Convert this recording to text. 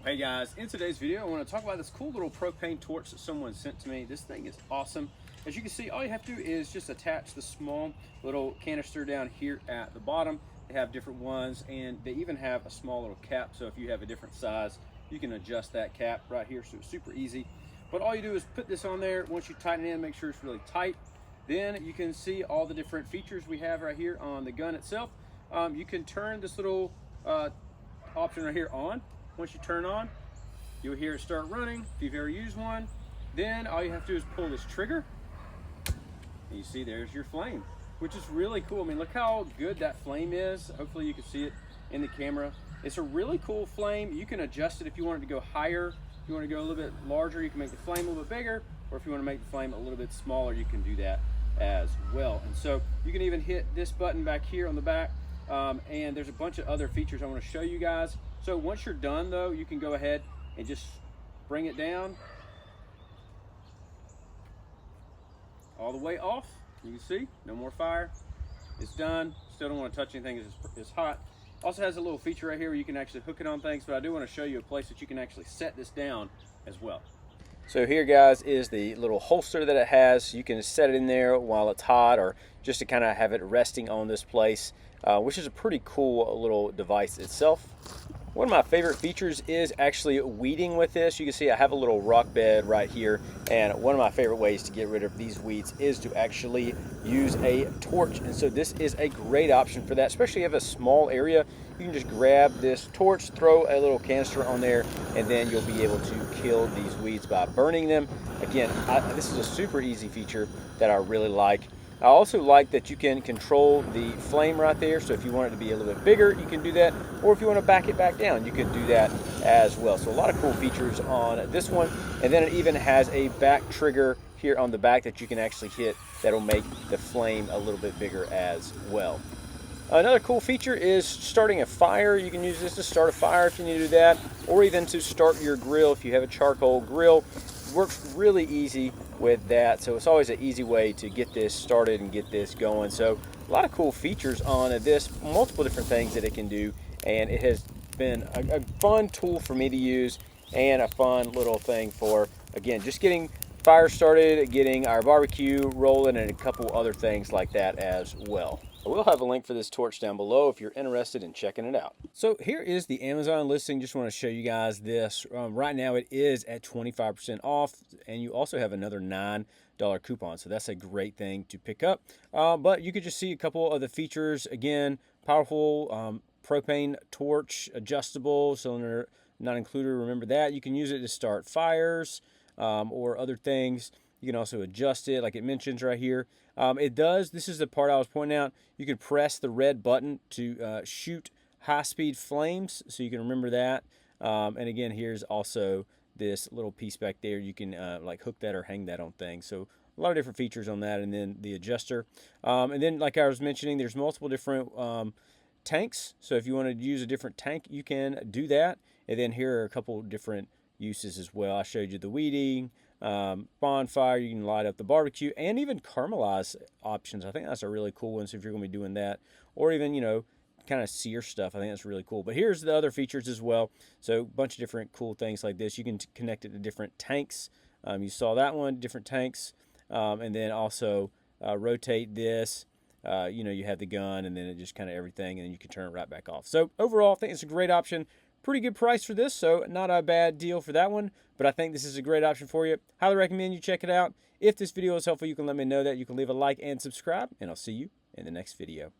Hey guys, in today's video I want to talk about this cool little propane torch that someone sent to me. This thing is awesome. As you can see, all you have to do is just attach the small little canister down here at the bottom. They have different ones, and they even have a small little cap, so if you have a different size you can adjust that cap right here, so it's super easy. But all you do is put this on there. Once you tighten it in, make sure it's really tight. Then you can see all the different features we have right here on the gun itself. You can turn this little option right here on. Once you turn on, you'll hear it start running if you've ever used one. Then all you have to do is pull this trigger, and you see there's your flame, which is really cool. I mean, look how good that flame is. Hopefully you can see it in the camera. It's a really cool flame. You can adjust it if you want it to go higher. If you want to go a little bit larger, you can make the flame a little bit bigger, or if you want to make the flame a little bit smaller, you can do that as well. And so you can even hit this button back here on the back, and there's a bunch of other features I want to show you guys. So once you're done though, you can go ahead and just bring it down all the way off. You can see, no more fire. It's done. Still don't want to touch anything, it's hot. Also has a little feature right here where you can actually hook it on things, but I do want to show you a place that you can actually set this down as well. So here, guys, is the little holster that it has. You can set it in there while it's hot, or just to kind of have it resting on this place, which is a pretty cool little device itself. One of my favorite features is actually weeding with this. You can see I have a little rock bed right here, and one of my favorite ways to get rid of these weeds is to actually use a torch. And so this is a great option for that, especially if you have a small area. You can just grab this torch, throw a little canister on there, and then you'll be able to kill these weeds by burning them. Again, this is a super easy feature that I really like. I also like that you can control the flame right there, so if you want it to be a little bit bigger, you can do that, or if you want to back it back down, you can do that as well. So a lot of cool features on this one, and then it even has a back trigger here on the back that you can actually hit that'll make the flame a little bit bigger as well. Another cool feature is starting a fire. You can use this to start a fire if you need to do that, or even to start your grill if you have a charcoal grill. Works really easy with that, so it's always an easy way to get this started and get this going. So a lot of cool features on this, multiple different things that it can do, and it has been a fun tool for me to use, and a fun little thing for, again, just getting fire started, getting our barbecue rolling, and a couple other things like that as well. I will have a link for this torch down below if you're interested in checking it out. So here is the Amazon listing. Just want to show you guys this. Right now it is at 25% off, and you also have another $9 coupon. So that's a great thing to pick up. But you could just see a couple of the features. Again, powerful propane torch, adjustable, cylinder not included. Remember that. You can use it to start fires or other things. You can also adjust it like it mentions right here. This is the part I was pointing out, you can press the red button to shoot high-speed flames, so you can remember that. And again, here's also this little piece back there. You can like hook that or hang that on things. So a lot of different features on that, and then the adjuster. And then, like I was mentioning, there's multiple different tanks. So if you want to use a different tank, you can do that. And then here are a couple different uses as well. I showed you the weeding, bonfire, you can light up the barbecue, and even caramelize options. I think that's a really cool one, so if you're going to be doing that, or even, you know, kind of sear stuff, I think that's really cool. But here's the other features as well. So a bunch of different cool things like this. You can connect it to different tanks. You saw that one, different tanks, and then also rotate this. You know, you have the gun, and then it just kind of everything, and then you can turn it right back off. So overall, I think it's a great option. Pretty good price for this, so not a bad deal for that one, but I think this is a great option for you. Highly recommend you check it out. If this video was helpful, you can let me know that. You can leave a like and subscribe, and I'll see you in the next video.